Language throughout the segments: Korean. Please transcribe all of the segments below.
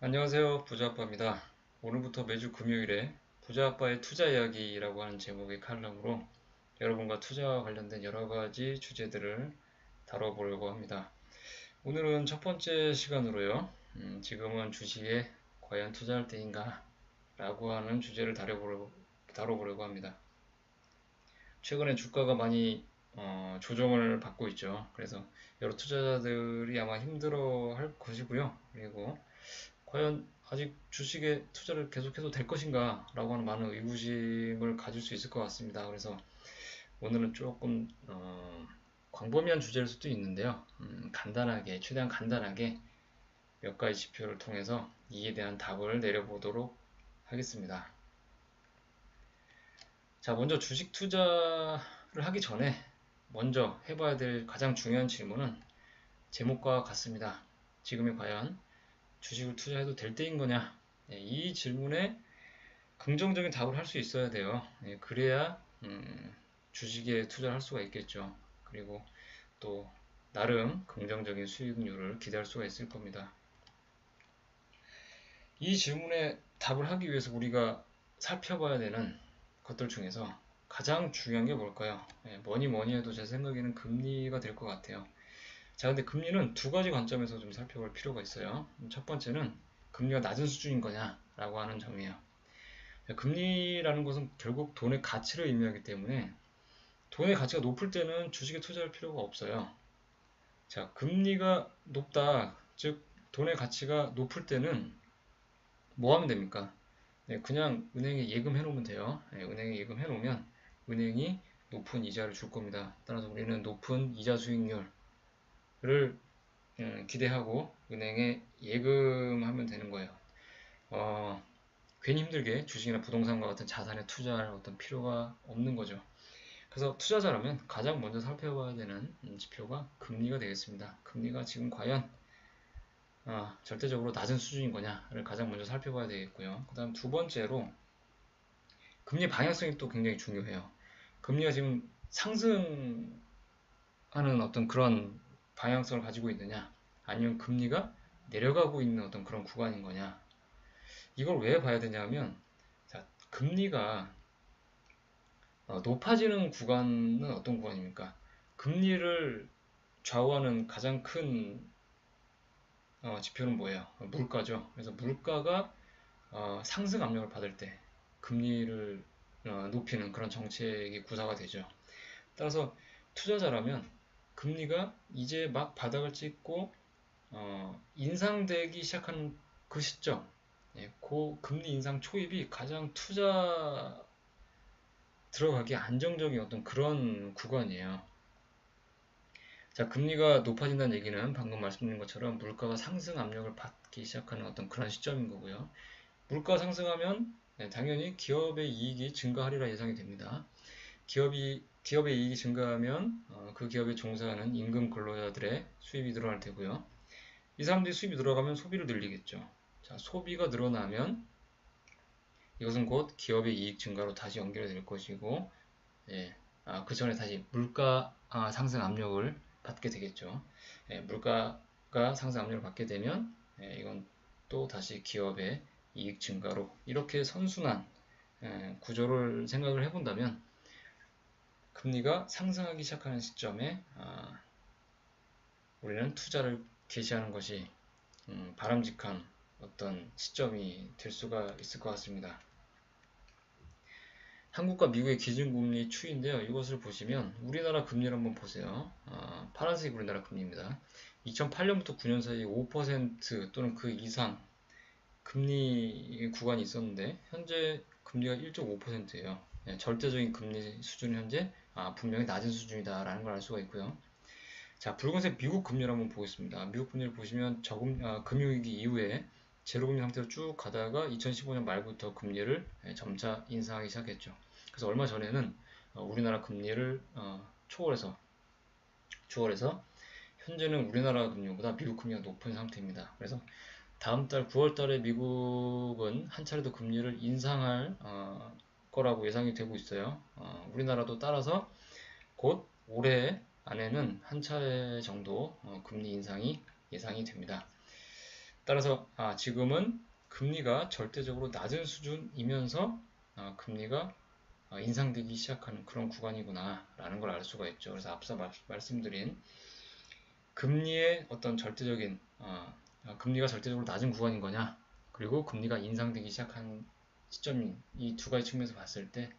안녕하세요. 부자아빠입니다. 오늘부터 매주 금요일에 부자아빠의 투자 이야기라고 하는 제목의 칼럼으로 여러분과 투자와 관련된 여러 가지 주제들을 다뤄보려고 합니다. 오늘은 첫 번째 시간으로요. 지금은 주식에 과연 투자할 때인가? 라고 하는 주제를 다뤄보려고 합니다. 최근에 주가가 많이 조정을 받고 있죠. 그래서 여러 투자자들이 아마 힘들어 할 것이고요. 그리고 과연 아직 주식에 투자를 계속해도 될 것인가 라고 하는 많은 의구심을 가질 수 있을 것 같습니다. 그래서 오늘은 조금 광범위한 주제일 수도 있는데요. 간단하게, 최대한 간단하게 몇 가지 지표를 통해서 이에 대한 답을 내려보도록 하겠습니다. 자, 먼저 주식 투자를 하기 전에 먼저 해봐야 될 가장 중요한 질문은 제목과 같습니다. 지금이 과연 주식을 투자해도 될 때인 거냐? 이 질문에 긍정적인 답을 할 수 있어야 돼요. 그래야 주식에 투자를 할 수가 있겠죠. 그리고 또 나름 긍정적인 수익률을 기대할 수가 있을 겁니다. 이 질문에 답을 하기 위해서 우리가 살펴봐야 되는 것들 중에서 가장 중요한 게 뭘까요? 뭐니 뭐니 해도 제 생각에는 금리가 될 것 같아요. 자, 근데 금리는 두 가지 관점에서 좀 살펴볼 필요가 있어요. 첫 번째는 금리가 낮은 수준인 거냐라고 하는 점이에요. 금리라는 것은 결국 돈의 가치를 의미하기 때문에 돈의 가치가 높을 때는 주식에 투자할 필요가 없어요. 자, 금리가 높다, 즉 돈의 가치가 높을 때는 뭐 하면 됩니까? 그냥 은행에 예금해 놓으면 돼요. 은행에 예금해 놓으면 은행이 높은 이자를 줄 겁니다. 따라서 우리는 높은 이자 수익률을 기대하고 은행에 예금하면 되는 거예요. 괜히 힘들게 주식이나 부동산과 같은 자산에 투자할 어떤 필요가 없는 거죠. 그래서 투자자라면 가장 먼저 살펴봐야 되는 지표가 금리가 되겠습니다. 금리가 지금 과연 절대적으로 낮은 수준인 거냐를 가장 먼저 살펴봐야 되겠고요. 그 다음 두 번째로 금리 방향성이 또 굉장히 중요해요. 금리가 지금 상승하는 어떤 그런 방향성을 가지고 있느냐, 아니면 금리가 내려가고 있는 어떤 그런 구간인 거냐. 이걸 왜 봐야 되냐면, 자, 금리가 높아지는 구간은 어떤 구간입니까? 금리를 좌우하는 가장 큰 지표는 뭐예요? 물가죠. 그래서 물가가 상승 압력을 받을 때 금리를 높이는 그런 정책이 구사가 되죠. 따라서 투자자라면 금리가 이제 막 바닥을 찍고 인상되기 시작하는 그 시점, 그 금리 인상 초입이 가장 투자 들어가기 안정적인 어떤 그런 구간이에요. 자, 금리가 높아진다는 얘기는 방금 말씀드린 것처럼 물가가 상승 압력을 받기 시작하는 어떤 그런 시점인 거고요. 물가 상승하면 당연히 기업의 이익이 증가하리라 예상이 됩니다. 기업의 이익이 증가하면 그 기업에 종사하는 임금 근로자들의 수입이 늘어날 테고요. 이 사람들이 수입이 늘어가면 소비를 늘리겠죠. 자, 소비가 늘어나면 이것은 곧 기업의 이익 증가로 다시 연결이 될 것이고, 그 전에 다시 물가 상승 압력을 받게 되겠죠. 물가가 상승 압력을 받게 되면 이건 또 다시 기업의 이익 증가로 이렇게 선순환 구조를 생각을 해본다면 금리가 상승하기 시작하는 시점에 우리는 투자를 개시하는 것이 바람직한 어떤 시점이 될 수가 있을 것 같습니다. 한국과 미국의 기준금리 추이인데요. 이것을 보시면 우리나라 금리를 한번 보세요. 파란색이 우리나라 금리입니다. 2008년부터 9년 사이 5% 또는 그 이상 금리 구간이 있었는데 현재 금리가 1.5%예요. 절대적인 금리 수준은 현재 분명히 낮은 수준이다라는 걸 알 수가 있고요. 자, 붉은색 미국 금리를 한번 보겠습니다. 미국 금리를 보시면 금융위기 이후에 제로금리 상태로 쭉 가다가 2015년 말부터 금리를 점차 인상하기 시작했죠. 그래서 얼마 전에는 우리나라 금리를 초월해서 현재는 우리나라 금리보다 미국 금리가 높은 상태입니다. 그래서 다음 달 9월 달에 미국은 한 차례 더 금리를 인상할 거라고 예상이 되고 있어요. 우리나라도 따라서 곧 올해 안에는 한 차례 정도 금리 인상이 예상이 됩니다. 따라서 지금은 금리가 절대적으로 낮은 수준이면서 금리가 인상되기 시작하는 그런 구간이구나 라는 걸 알 수가 있죠. 그래서 앞서 말씀드린 금리의 어떤 절대적인 금리가 절대적으로 낮은 구간인 거냐, 그리고 금리가 인상되기 시작한 시점인 이 두 가지 측면에서 봤을 때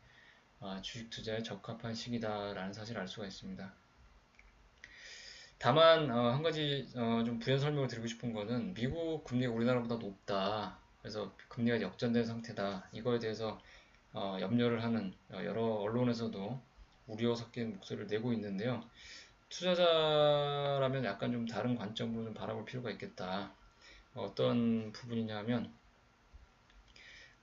주식 투자에 적합한 시기다라는 사실을 알 수가 있습니다. 다만 한 가지 좀 부연 설명을 드리고 싶은 거는 미국 금리가 우리나라보다 높다. 그래서 금리가 역전된 상태다. 이거에 대해서 염려를 하는 여러 언론에서도 우려 섞인 목소리를 내고 있는데요. 투자자라면 약간 좀 다른 관점으로 좀 바라볼 필요가 있겠다. 어떤 부분이냐면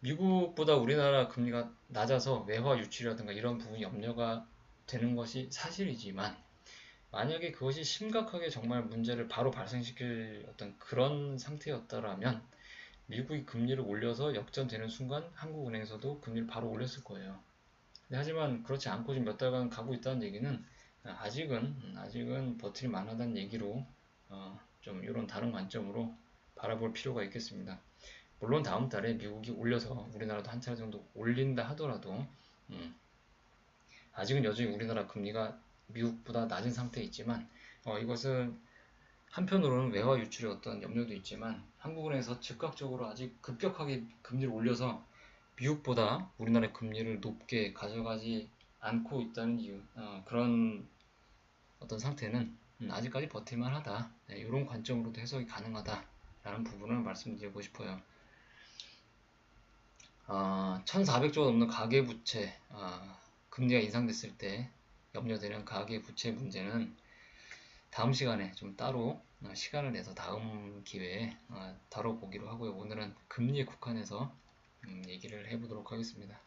미국보다 우리나라 금리가 낮아서 외화 유출이라든가 이런 부분이 염려가 되는 것이 사실이지만 만약에 그것이 심각하게 정말 문제를 바로 발생시킬 어떤 그런 상태였다라면 미국이 금리를 올려서 역전되는 순간 한국은행에서도 금리를 바로 올렸을 거예요. 하지만 그렇지 않고 지금 몇 달간 가고 있다는 얘기는 아직은 버틸 만하다는 얘기로 좀 이런 다른 관점으로 바라볼 필요가 있겠습니다. 물론 다음 달에 미국이 올려서 우리나라도 한 차례 정도 올린다 하더라도 아직은 여전히 우리나라 금리가 미국보다 낮은 상태에 있지만 이것은 한편으로는 외화 유출의 어떤 염려도 있지만 한국은행에서 즉각적으로 아직 급격하게 금리를 올려서 미국보다 우리나라의 금리를 높게 가져가지 않고 있다는 이유, 그런 어떤 상태는 아직까지 버틸만 하다. 이런 관점으로도 해석이 가능하다라는 부분을 말씀드리고 싶어요. 1,400조가 넘는 가계부채, 금리가 인상됐을 때 염려되는 가계부채 문제는 다음 시간에 좀 따로 시간을 내서 다음 기회에 다뤄보기로 하고요. 오늘은 금리에 국한해서 얘기를 해보도록 하겠습니다.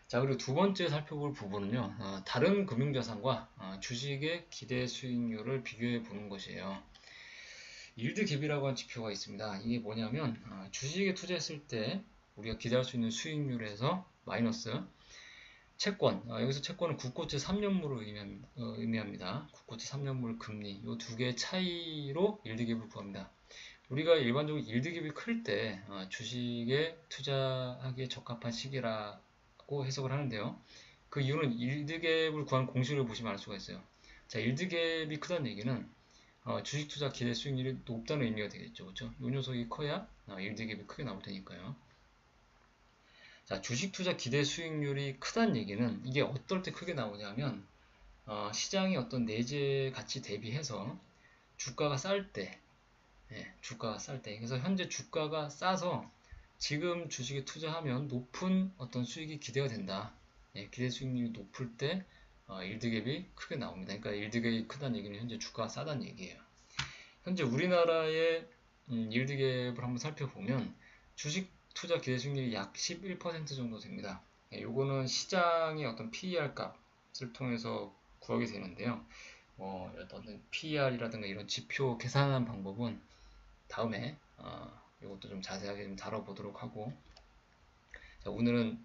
자, 그리고 두 번째 살펴볼 부분은요, 다른 금융자산과 주식의 기대 수익률을 비교해 보는 것이에요. 일드 갭이라고 하는 지표가 있습니다. 이게 뭐냐면 주식에 투자했을 때 우리가 기대할 수 있는 수익률에서 마이너스 채권, 여기서 채권은 국고채 3년물을 의미합니다. 국고채 3년물 금리, 이 두 개의 차이로 일드갭을 구합니다. 우리가 일반적으로 일드갭이 클 때 주식에 투자하기에 적합한 시기라고 해석을 하는데요. 그 이유는 일드갭을 구하는 공식을 보시면 알 수가 있어요. 자, 일드갭이 크다는 얘기는 주식 투자 기대 수익률이 높다는 의미가 되겠죠. 그렇죠? 이 녀석이 커야 일드갭이 크게 나올 테니까요. 자, 주식 투자 기대 수익률이 크다는 얘기는 이게 어떨 때 크게 나오냐면 시장의 어떤 내재 가치 대비해서 주가가 쌀 때, 주가가 쌀 때. 그래서 현재 주가가 싸서 지금 주식에 투자하면 높은 어떤 수익이 기대가 된다. 기대 수익률이 높을 때 일드갭이 크게 나옵니다. 그러니까 일드갭이 크다는 얘기는 현재 주가가 싸다는 얘기예요. 현재 우리나라의 일드갭을 한번 살펴보면 주식 투자 기대 수익률이 약 11% 정도 됩니다. 요거는 시장의 어떤 PER 값을 통해서 구하게 되는데요. 어떤 PER이라든가 이런 지표 계산하는 방법은 다음에 이것도 좀 자세하게 좀 다뤄보도록 하고, 자, 오늘은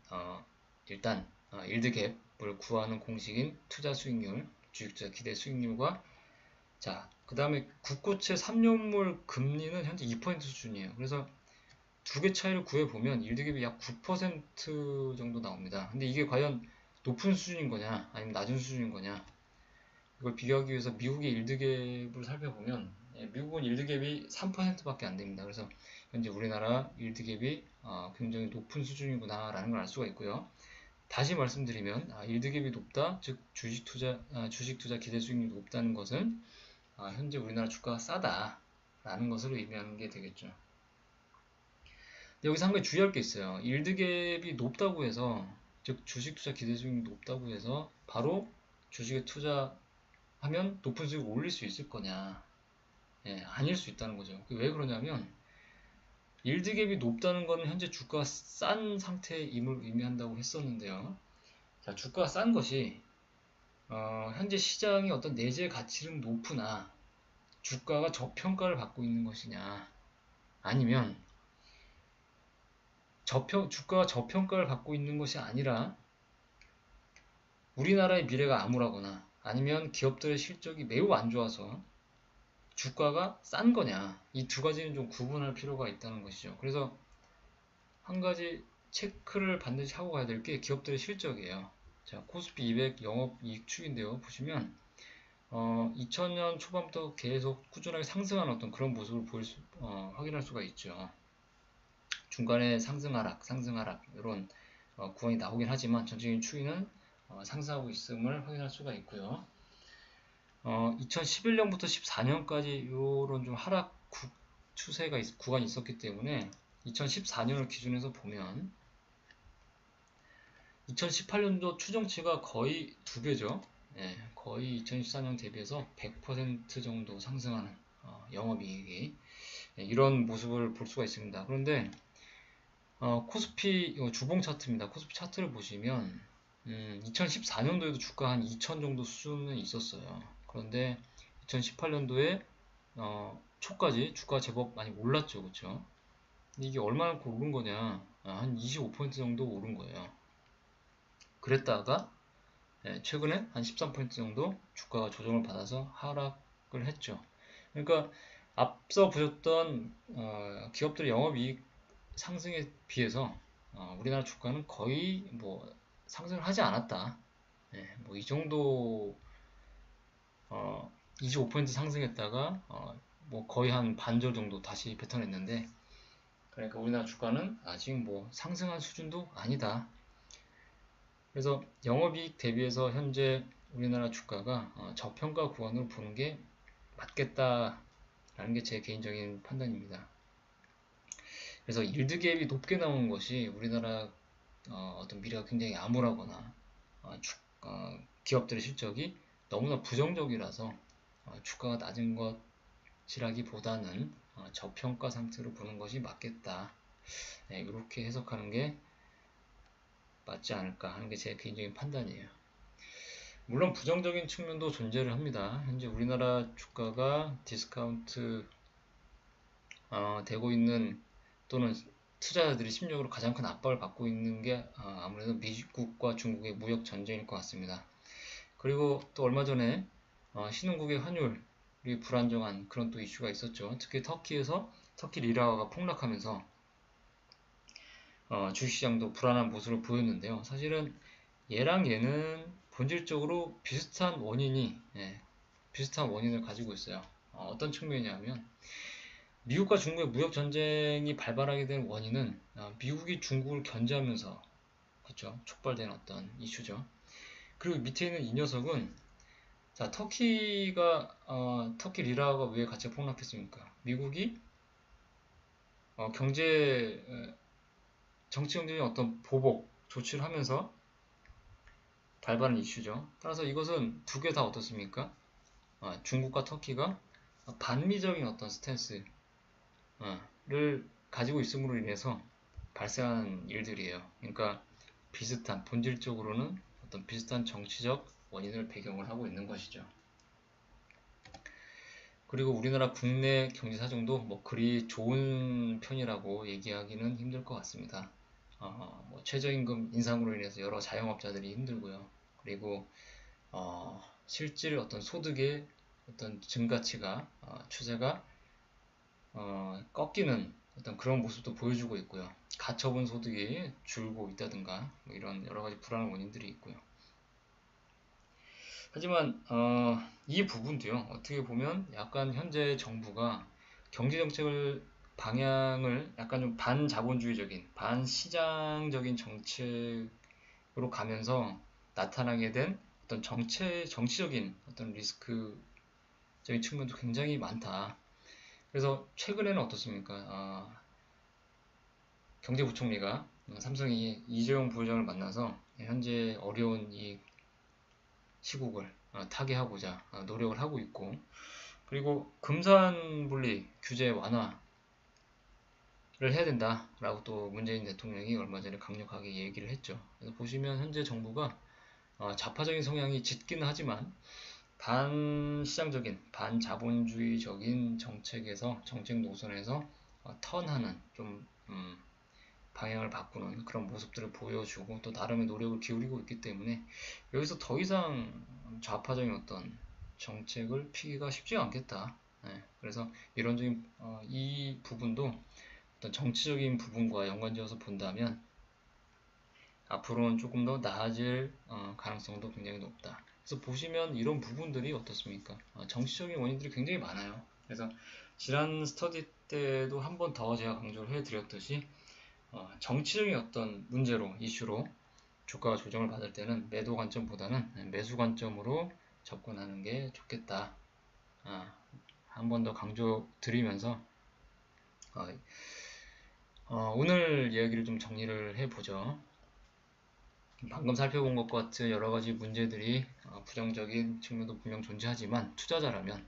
일단 일드갭을 구하는 공식인 투자 수익률, 주식 투자 기대 수익률과 자, 그 다음에 국고채 3년물 금리는 현재 2% 수준이에요. 그래서 두 개 차이를 구해보면 일드갭이 약 9% 정도 나옵니다. 근데 이게 과연 높은 수준인 거냐 아니면 낮은 수준인 거냐, 이걸 비교하기 위해서 미국의 일드갭을 살펴보면 미국은 일드갭이 3%밖에 안 됩니다. 그래서 현재 우리나라 일드갭이 굉장히 높은 수준이구나 라는 걸 알 수가 있고요. 다시 말씀드리면 일드갭이 높다, 즉 주식 투자 기대 수익률이 높다는 것은 현재 우리나라 주가가 싸다 라는 것으로 의미하는 게 되겠죠. 여기서 한 가지 주의할 게 있어요. 일드갭이 높다고 해서, 즉 주식 투자 기대 수익률이 높다고 해서 바로 주식에 투자하면 높은 수익을 올릴 수 있을 거냐? 아닐 수 있다는 거죠. 왜 그러냐면 일드갭이 높다는 것은 현재 주가가 싼 상태임을 의미한다고 했었는데요. 자, 주가가 싼 것이 현재 시장의 어떤 내재 가치는 높으나 주가가 저평가를 받고 있는 것이냐, 아니면 주가가 저평가를 받고 있는 것이 아니라 우리나라의 미래가 암울하거나 아니면 기업들의 실적이 매우 안 좋아서 주가가 싼 거냐, 이 두 가지는 좀 구분할 필요가 있다는 것이죠. 그래서 한 가지 체크를 반드시 하고 가야 될 게 기업들의 실적이에요. 자, 코스피 200 영업이익 추이인데요. 보시면 2000년 초반부터 계속 꾸준하게 상승하는 어떤 그런 모습을 확인할 수가 있죠. 중간에 상승 하락, 상승 하락 이런 구간이 나오긴 하지만 전체적인 추이는 상승하고 있음을 확인할 수가 있고요. 2011년부터 14년까지 이런 좀 하락 추세가 구간이 있었기 때문에 2014년을 기준해서 보면 2018년도 추정치가 거의 2배죠. 예, 거의 2014년 대비해서 100% 정도 상승하는 영업이익이 이런 모습을 볼 수가 있습니다. 그런데 코스피 주봉 차트입니다. 코스피 차트를 보시면 2014년도에도 주가 한 2000 정도 수준은 있었어요. 그런데 2018년도에 초까지 주가가 제법 많이 올랐죠. 그렇죠? 이게 얼마나 오른 거냐, 한 25% 정도 오른 거예요. 그랬다가 최근에 한 13% 정도 주가가 조정을 받아서 하락을 했죠. 그러니까 앞서 보셨던 기업들의 영업이익 상승에 비해서 우리나라 주가는 거의 뭐 상승을 하지 않았다. 뭐 이 정도 25% 상승했다가 뭐 거의 한 반절 정도 다시 뱉어냈는데, 그러니까 우리나라 주가는 아직 뭐 상승한 수준도 아니다. 그래서 영업이익 대비해서 현재 우리나라 주가가 저평가 구간으로 보는 게 맞겠다라는 게 제 개인적인 판단입니다. 그래서 일드 갭이 높게 나오는 것이 우리나라 어떤 미래가 굉장히 암울하거나 기업들의 실적이 너무나 부정적이라서 주가가 낮은 것이라기보다는 저평가 상태로 보는 것이 맞겠다. 이렇게 해석하는 게 맞지 않을까 하는 게 제 개인적인 판단이에요. 물론 부정적인 측면도 존재를 합니다. 현재 우리나라 주가가 디스카운트 되고 있는, 또는 투자자들이 심리적으로 가장 큰 압박을 받고 있는 게 아무래도 미국과 중국의 무역 전쟁일 것 같습니다. 그리고 또 얼마 전에 신흥국의 환율이 불안정한 그런 또 이슈가 있었죠. 특히 터키에서 터키 리라가 폭락하면서 주식시장도 불안한 모습을 보였는데요. 사실은 얘랑 얘는 본질적으로 비슷한 원인을 가지고 있어요. 어떤 측면이냐면, 미국과 중국의 무역 전쟁이 발발하게 된 원인은 미국이 중국을 견제하면서 그렇죠, 촉발된 어떤 이슈죠. 그리고 밑에 있는 이 녀석은, 자, 터키 리라가 왜 가치가 폭락했습니까? 미국이 정치적인 어떤 보복 조치를 하면서 발발한 이슈죠. 따라서 이것은 두 개 다 어떻습니까? 중국과 터키가 반미적인 어떤 스탠스를 가지고 있음으로 인해서 발생한 일들이에요. 그러니까 본질적으로는 어떤 비슷한 정치적 원인을 배경을 하고 있는 것이죠. 그리고 우리나라 국내 경제 사정도 뭐 그리 좋은 편이라고 얘기하기는 힘들 것 같습니다. 뭐 최저임금 인상으로 인해서 여러 자영업자들이 힘들고요. 그리고 실질 어떤 소득의 어떤 증가치가 추세가 꺾이는 어떤 그런 모습도 보여주고 있고요. 가처분 소득이 줄고 있다든가 뭐 이런 여러 가지 불안한 원인들이 있고요. 하지만 이 부분도요, 어떻게 보면 약간 현재 정부가 경제정책을 방향을 약간 좀 반자본주의적인 반시장적인 정책으로 가면서 나타나게 된 어떤 정치적인 어떤 리스크적인 측면도 굉장히 많다. 그래서 최근에는 어떻습니까? 경제부총리가 삼성이 이재용 부회장을 만나서 현재 어려운 이 시국을 타개하고자 노력을 하고 있고, 그리고 금산분리 규제 완화를 해야 된다라고 또 문재인 대통령이 얼마 전에 강력하게 얘기를 했죠. 그래서 보시면 현재 정부가 좌파적인 성향이 짙기는 하지만 반시장적인 반자본주의적인 정책 노선에서 턴하는 좀 방향을 바꾸는 그런 모습들을 보여주고 또 나름의 노력을 기울이고 있기 때문에 여기서 더 이상 좌파적인 어떤 정책을 피기가 쉽지 않겠다. 그래서 이론적인 이 부분도 어떤 정치적인 부분과 연관지어서 본다면 앞으로는 조금 더 나아질 가능성도 굉장히 높다. 그래서 보시면 이런 부분들이 어떻습니까? 정치적인 원인들이 굉장히 많아요. 그래서 지난 스터디 때도 한 번 더 제가 강조를 해드렸듯이 정치적인 어떤 문제로, 이슈로 주가가 조정을 받을 때는 매도 관점보다는 매수 관점으로 접근하는 게 좋겠다. 한 번 더 강조 드리면서 오늘 이야기를 좀 정리를 해보죠. 방금 살펴본 것 같은 여러 가지 문제들이 부정적인 측면도 분명 존재하지만 투자자라면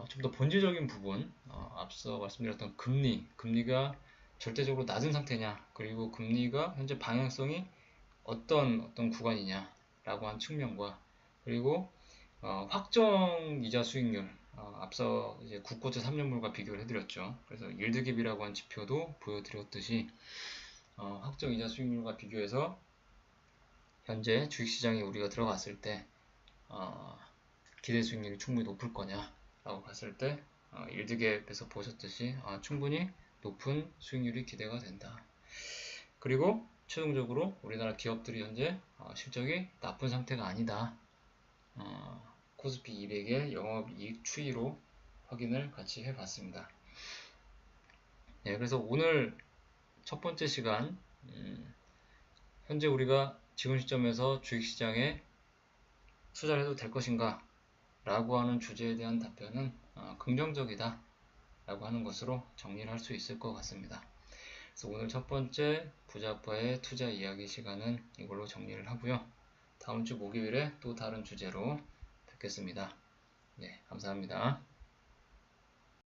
좀 더 본질적인 부분, 앞서 말씀드렸던 금리가 절대적으로 낮은 상태냐, 그리고 금리가 현재 방향성이 어떤 구간이냐라고 한 측면과, 그리고 확정 이자 수익률, 앞서 이제 국고채 3년물과 비교를 해드렸죠. 그래서 일드갭이라고 한 지표도 보여드렸듯이 확정 이자 수익률과 비교해서 현재 주식시장에 우리가 들어갔을 때 기대 수익률이 충분히 높을 거냐 라고 봤을 때 일드갭에서 보셨듯이 충분히 높은 수익률이 기대가 된다. 그리고 최종적으로 우리나라 기업들이 현재 실적이 나쁜 상태가 아니다. 코스피 200의 영업이익 추이로 확인을 같이 해봤습니다. 네, 그래서 오늘 첫 번째 시간 현재 우리가 지금 시점에서 주식시장에 투자를 해도 될 것인가 라고 하는 주제에 대한 답변은 긍정적이다 라고 하는 것으로 정리를 할 수 있을 것 같습니다. 그래서 오늘 첫 번째 부자파의 투자 이야기 시간은 이걸로 정리를 하고요. 다음 주 목요일에 또 다른 주제로 뵙겠습니다. 네, 감사합니다.